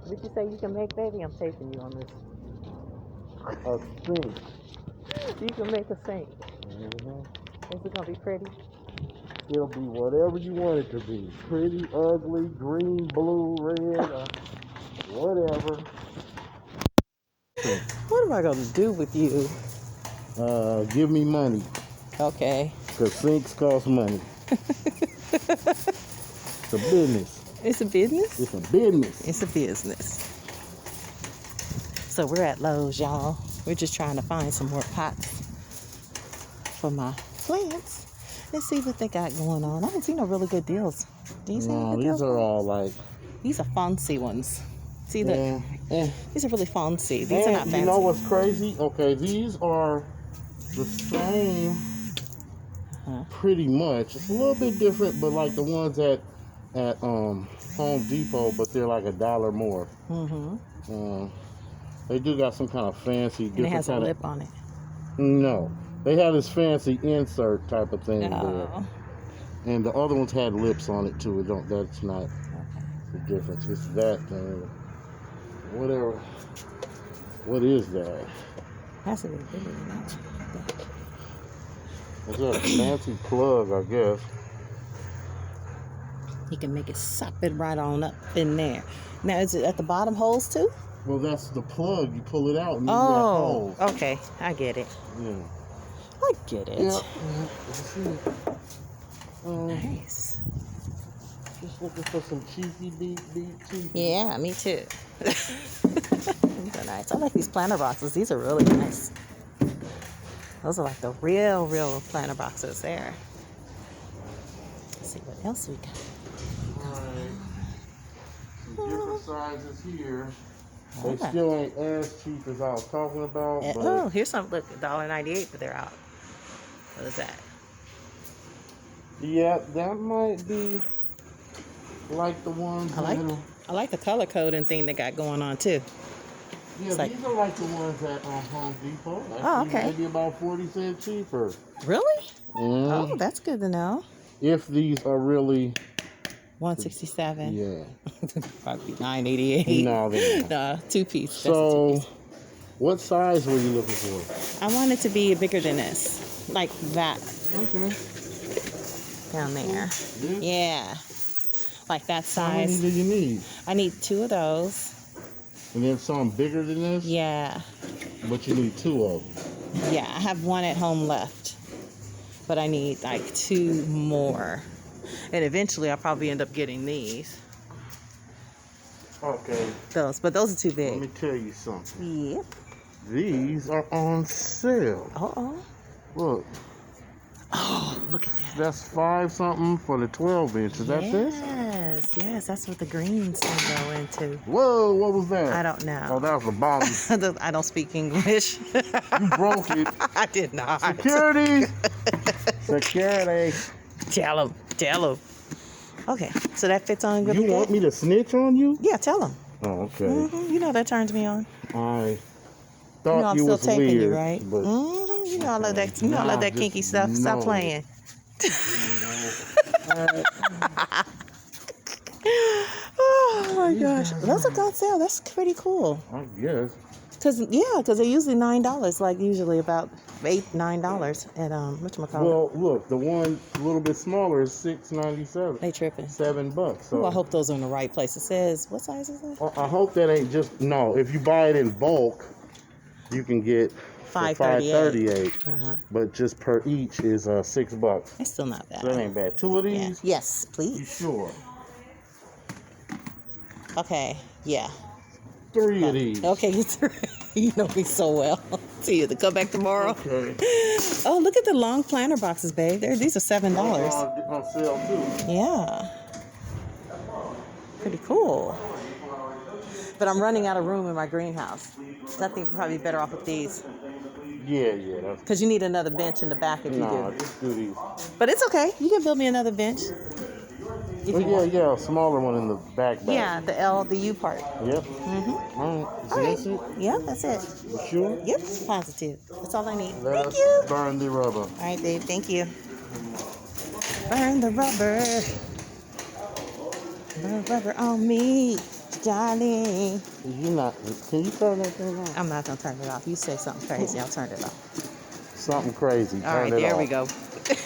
Did you say you can make, baby? I'm taping you on this. A sink. You can make a sink. Mm-hmm. Is it gonna be pretty? It'll be whatever you want it to be. Pretty, ugly, green, blue, red, whatever. What am I gonna do with you? Give me money. Okay. Because sinks cost money. It's a business. It's a business? It's a business. It's a business. So we're at Lowe's, y'all. We're just trying to find some more pots for my plants and see what they got going on. I haven't seen no really good deals. These No, these are all like... These are fancy ones. See, these are really fancy. These are not fancy. You know what's crazy? Okay, these are the same pretty much. It's a little bit different, but like the ones at Home Depot, but they're like $1 more. They do got some kind of fancy different. And it has kind a lip on it. No, they have this fancy insert type of thing there, and the other ones had lips on it too. That's not the difference. It's that thing. Whatever. What is that? Has to be bigger than that. It's a fancy plug, I guess. You can make it sop it right on up in there. Now, is it at the bottom holes too? Well, that's the plug. You pull it out and you got holes. Okay. I get it. Yeah. I get it. Yeah. Nice. Just looking for some cheeky beat cheeky. Yeah, me too. These are nice. I like these planter boxes. These are really nice. Those are like the real planter boxes there. Let's see what else we got. Alright. Some different sizes here. They still ain't as cheap as I was talking about. But here's some. Look, $1.98, but they're out. What is that? Yeah, that might be like the ones. I like the color coding thing they got going on too. Yeah, it's these are like the ones at Home Depot. Okay. Maybe about 40 cents cheaper. Really? Oh, that's good to know. If these are really $167. Yeah. Probably $9.88. No, they're not. No, 2-piece. So, what size were you looking for? I want it to be bigger than this, like that. Okay. Down there. This? Yeah. Like that size. How many do you need? I need 2 of those. And then some bigger than this? Yeah. But you need 2 of them. Yeah, I have 1 at home left. But I need like 2 more. And eventually I'll probably end up getting these. Okay. But those are too big. Let me tell you something. Yep. These are on sale. Look. Oh, look at that. That's 5 something for the 12 inch. Is that this? Yes, that's what the greens can go into. Whoa, what was that? I don't know. Oh, that was the bottom. I don't speak English. You broke it. I did not. Security. Security. Tell him. Okay, so that fits on really good. You want me to snitch on you? Yeah, tell him. Oh, okay. You know that turns me on. I thought I'm was still taping weird, you, right? But You know I love that. You know I love that kinky stuff. Stop playing. Oh my gosh, those are on sale. That's pretty cool. I guess. Cause they're usually $9. Like usually about $8-9 at whatchamacallit. Well, look, the one a little bit smaller is $6.97. They tripping. $7. So I hope those are in the right place. It says what size is that? I hope that ain't just if you buy it in bulk, you can get $5.38. But just per each is $6. It's still not bad. So that ain't bad. 2 of these? Yeah. Yes, please. You sure? Okay. Yeah. 3 of these. Okay, 3. You know me so well. See you to come back tomorrow. Okay. Oh, look at the long planter boxes, babe. These are $7. On sale too. Yeah. Pretty cool. But I'm running out of room in my greenhouse. I think probably better off with these. Yeah. Because you need another bench in the back if you do. Just do these. But it's okay. You can build me another bench. Yeah, a smaller one in the back. Yeah, the U part. Yep. All right. Is this it? Yep, that's it. You sure? Yep, positive. That's all I need. Let's Thank you. burn the rubber. All right, babe. Thank you. Burn the rubber. Burn the rubber on me. Johnny. You not? Can you turn that thing on? I'm not gonna turn it off. You said something crazy. I'll turn it off. Something crazy. All right, Turn it there we off. go.